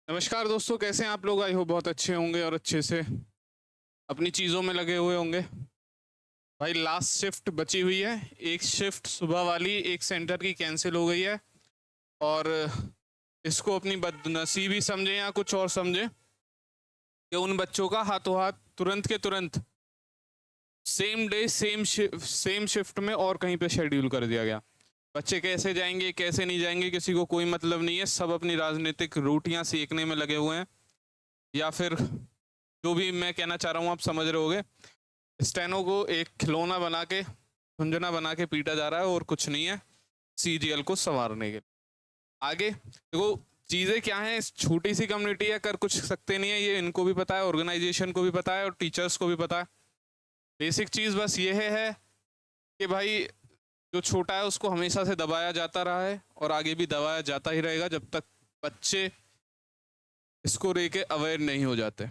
नमस्कार दोस्तों, कैसे हैं आप लोग। आई होप बहुत अच्छे होंगे और अच्छे से अपनी चीज़ों में लगे हुए होंगे। भाई लास्ट शिफ्ट बची हुई है, एक शिफ्ट सुबह वाली एक सेंटर की कैंसिल हो गई है। और इसको अपनी बदनसीबी समझें या कुछ और समझें कि उन बच्चों का हाथों हाथ तुरंत के तुरंत सेम डे सेम शिफ्ट में और कहीं पे शेड्यूल कर दिया गया। बच्चे कैसे जाएंगे कैसे नहीं जाएंगे किसी को कोई मतलब नहीं है, सब अपनी राजनीतिक रोटियां सेकने में लगे हुए हैं। या फिर जो भी मैं कहना चाह रहा हूँ आप समझ रहे होगे। स्टेनो को एक खिलौना बना के झुंझुना बना के पीटा जा रहा है और कुछ नहीं है सीजीएल को संवारने के लिए। आगे देखो चीज़ें क्या हैं, इस छोटी सी कम्युनिटी है, कर कुछ सकते नहीं है, ये इनको भी पता है, ऑर्गेनाइजेशन को भी पता है और टीचर्स को भी पता है। बेसिक चीज़ बस ये है कि भाई जो छोटा है उसको हमेशा से दबाया जाता रहा है और आगे भी दबाया जाता ही रहेगा जब तक बच्चे इसको लेके अवेयर नहीं हो जाते।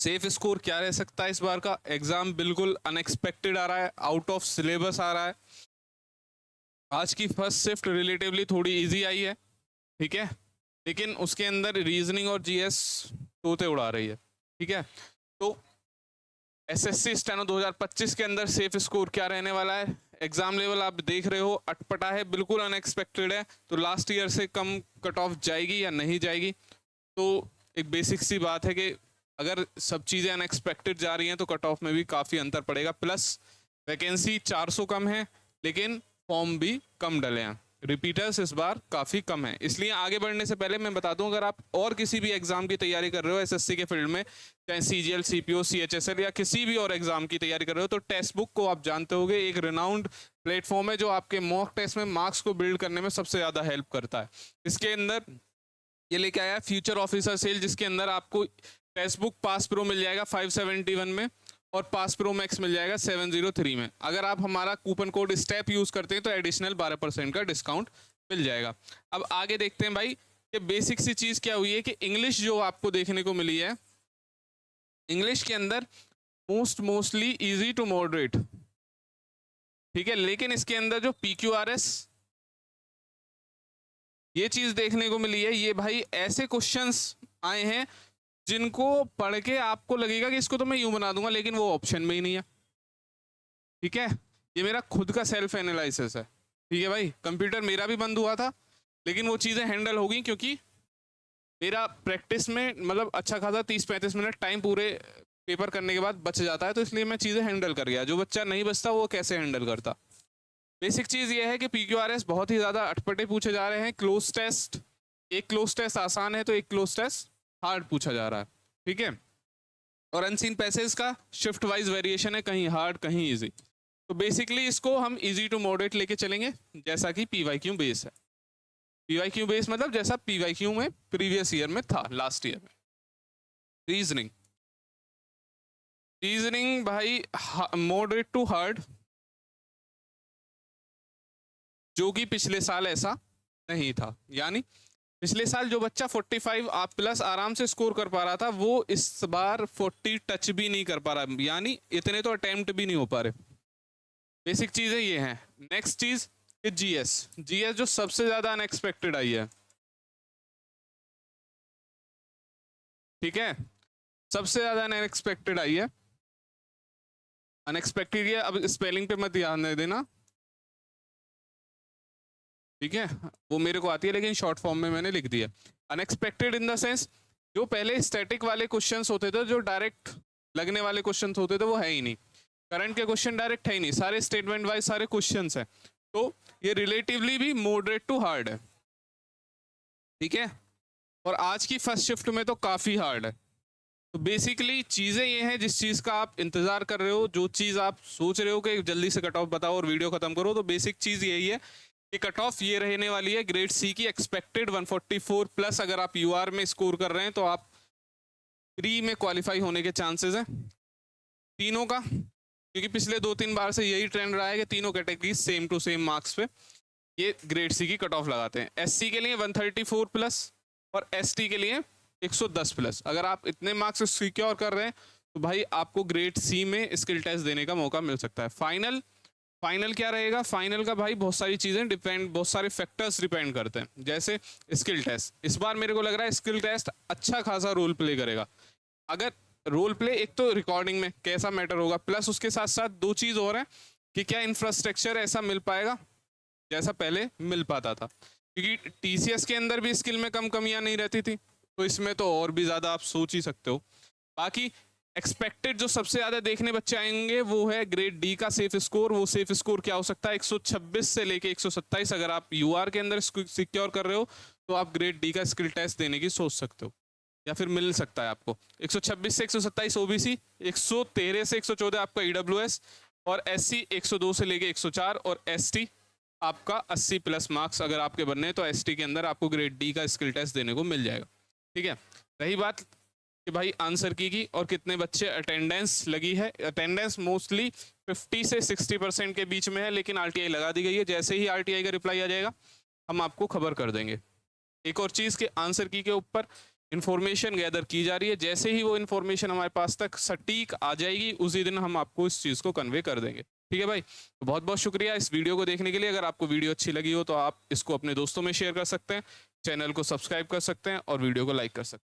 सेफ स्कोर क्या रह सकता है इस बार का एग्जाम? बिल्कुल अनएक्सपेक्टेड आ रहा है, आउट ऑफ सिलेबस आ रहा है। आज की फर्स्ट शिफ्ट रिलेटिवली थोड़ी इजी आई है, ठीक है, लेकिन उसके अंदर रीजनिंग और जीएस तोते उड़ा रही है, ठीक है। तो एसएससी स्टेनो 2025 के अंदर सेफ स्कोर क्या रहने वाला है? एग्जाम लेवल आप देख रहे हो अटपटा है, बिल्कुल अनएक्सपेक्टेड है। तो लास्ट ईयर से कम कट ऑफ जाएगी या नहीं जाएगी? तो एक बेसिक सी बात है कि अगर सब चीज़ें अनएक्सपेक्टेड जा रही हैं तो कट ऑफ में भी काफ़ी अंतर पड़ेगा। प्लस वैकेंसी 400 कम है लेकिन फॉर्म भी कम डले हैं, रिपीटर्स इस बार काफ़ी कम है। इसलिए आगे बढ़ने से पहले मैं बता दूं, अगर आप और किसी भी एग्जाम की तैयारी कर रहे हो एसएससी के फील्ड में, चाहे सीजीएल सीपीओ सीएचएसएल या किसी भी और एग्जाम की तैयारी कर रहे हो, तो टेक्स्ट बुक को आप जानते होगे एक रिनाउंड प्लेटफॉर्म है जो आपके मॉक टेस्ट में मार्क्स को बिल्ड करने में सबसे ज़्यादा हेल्प करता है। इसके अंदर ये लेके आया फ्यूचर ऑफिसर सेल, जिसके अंदर आपको टेक्स्ट बुक पास प्रो मिल जाएगा 571 में और पास प्रो मैक्स मिल जाएगा 703 में। अगर आप हमारा कूपन कोड स्टेप यूज करते हैं तो एडिशनल 12% का डिस्काउंट मिल जाएगा। अब आगे देखते हैं भाई कि बेसिक सी चीज क्या हुई है कि इंग्लिश जो आपको देखने को मिली है, इंग्लिश के अंदर मोस्टली इजी टू मॉडरेट, ठीक है, लेकिन इसके अंदर जो पीक्यूआरएस ये चीज देखने को मिली है, ये भाई ऐसे क्वेश्चंस आए हैं जिनको पढ़ के आपको लगेगा कि इसको तो मैं यूं बना दूंगा, लेकिन वो ऑप्शन में ही नहीं है, ठीक है। ये मेरा खुद का सेल्फ एनालिसिस है, ठीक है भाई। कंप्यूटर मेरा भी बंद हुआ था लेकिन वो चीज़ें हैंडल हो गई क्योंकि मेरा प्रैक्टिस में मतलब अच्छा खासा 30-35 मिनट टाइम पूरे पेपर करने के बाद बच जाता है, तो इसलिए मैं चीज़ें हैंडल कर गया। जो बच्चा नहीं बचता वो कैसे हैंडल करता? बेसिक चीज़ ये है कि पीक्यूआरएस बहुत ही ज़्यादा अटपटे पूछे जा रहे हैं। क्लोज टेस्ट, एक क्लोज टेस्ट आसान है तो एक क्लोज टेस्ट हार्ड पूछा जा रहा है, ठीक है। और अनसीन पैसेज का शिफ्ट वाइज वेरिएशन है, कहीं हार्ड कहीं इजी। तो बेसिकली इसको हम इजी टू मॉडरेट लेके चलेंगे, जैसा कि पीवाईक्यू बेस है। पीवाईक्यू बेस मतलब जैसा पीवाईक्यू में प्रीवियस ईयर में था, लास्ट ईयर में। रीजनिंग, रीजनिंग भाई मॉडरेट टू हार्ड, जो कि पिछले साल ऐसा नहीं था। यानी पिछले साल जो बच्चा 45 आप प्लस आराम से स्कोर कर पा रहा था वो इस बार 40 टच भी नहीं कर पा रहा, यानी इतने तो अटेम्प्ट भी नहीं हो पा रहे। बेसिक चीजें ये हैं। नेक्स्ट चीज जीएस, जीएस जो सबसे ज्यादा अनएक्सपेक्टेड आई है, ठीक है, सबसे ज्यादा अनएक्सपेक्टेड आई है। अनएक्सपेक्टेड है, अब स्पेलिंग पे मत ध्यान दे देना, ठीक है, वो मेरे को आती है लेकिन शॉर्ट फॉर्म में मैंने लिख दिया। अनएक्सपेक्टेड इन द सेंस जो पहले स्टैटिक वाले क्वेश्चंस होते थे, जो डायरेक्ट लगने वाले क्वेश्चंस होते थे, वो है ही नहीं। करंट के क्वेश्चन डायरेक्ट है ही नहीं, सारे स्टेटमेंट वाइज सारे क्वेश्चंस हैं। तो ये रिलेटिवली भी मॉडरेट टू हार्ड है, ठीक है। और आज की फर्स्ट शिफ्ट में तो काफ़ी हार्ड है। तो बेसिकली चीज़ें ये हैं जिस चीज़ का आप इंतज़ार कर रहे हो, जो चीज़ आप सोच रहे हो कि जल्दी से कट ऑफ बताओ और वीडियो ख़त्म करो, तो बेसिक चीज़ यही है कि कट ऑफ ये रहने वाली है ग्रेड सी की एक्सपेक्टेड 144 प्लस। अगर आप यूआर में स्कोर कर रहे हैं तो आप प्री में क्वालिफाई होने के चांसेस हैं तीनों का, क्योंकि पिछले 2-3 बार से यही ट्रेंड रहा है कि तीनों category same to same marks पे ये ग्रेड सी की कट ऑफ लगाते हैं। एससी के लिए 134 प्लस और एसटी के लिए 110 प्लस। अगर आप इतने मार्क्स सिक्योर कर रहे हैं तो भाई आपको ग्रेड सी में स्किल टेस्ट देने का मौका मिल सकता है। फाइनल फाइनल क्या रहेगा, फाइनल का भाई बहुत सारी चीज़ें डिपेंड, बहुत सारे फैक्टर्स डिपेंड करते हैं। जैसे स्किल टेस्ट, इस बार मेरे को लग रहा है स्किल टेस्ट अच्छा खासा रोल प्ले करेगा। अगर रोल प्ले, एक तो रिकॉर्डिंग में कैसा मैटर होगा, प्लस उसके साथ साथ दो चीज़ और है कि क्या इंफ्रास्ट्रक्चर ऐसा मिल पाएगा जैसा पहले मिल पाता था, क्योंकि टीसीएस के अंदर भी स्किल में कम कमियां नहीं रहती थी, तो इसमें तो और भी ज़्यादा आप सोच ही सकते हो। बाकी एक्सपेक्टेड जो सबसे ज़्यादा देखने बच्चे आएंगे वो है ग्रेड डी का सेफ स्कोर। वो सेफ स्कोर क्या हो सकता है, 126 से लेके 127। अगर आप यूआर के अंदर सिक्योर कर रहे हो तो आप ग्रेड डी का स्किल टेस्ट देने की सोच सकते हो, या फिर मिल सकता है आपको। 126 से 127 ओबीसी, 113 से 114 आपका ईडब्ल्यूएस, और एससी 102 से लेके 104, और एसटी आपका 80 प्लस मार्क्स अगर आपके बनने हैं तो एसटी के अंदर आपको ग्रेड डी का स्किल टेस्ट देने को मिल जाएगा। ठीक है, रही बात कि भाई आंसर की और कितने बच्चे अटेंडेंस लगी है, अटेंडेंस मोस्टली 50 से 60% के बीच में है, लेकिन आरटीआई लगा दी गई है। जैसे ही आरटीआई का रिप्लाई आ जाएगा हम आपको खबर कर देंगे। एक और चीज़ कि आंसर की के ऊपर इन्फॉर्मेशन गैदर की जा रही है, जैसे ही वो इन्फॉर्मेशन हमारे पास तक सटीक आ जाएगी उसी दिन हम आपको इस चीज़ को कन्वे कर देंगे। ठीक है भाई, तो बहुत बहुत शुक्रिया इस वीडियो को देखने के लिए। अगर आपको वीडियो अच्छी लगी हो तो आप इसको अपने दोस्तों में शेयर कर सकते हैं, चैनल को सब्सक्राइब कर सकते हैं और वीडियो को लाइक कर सकते हैं।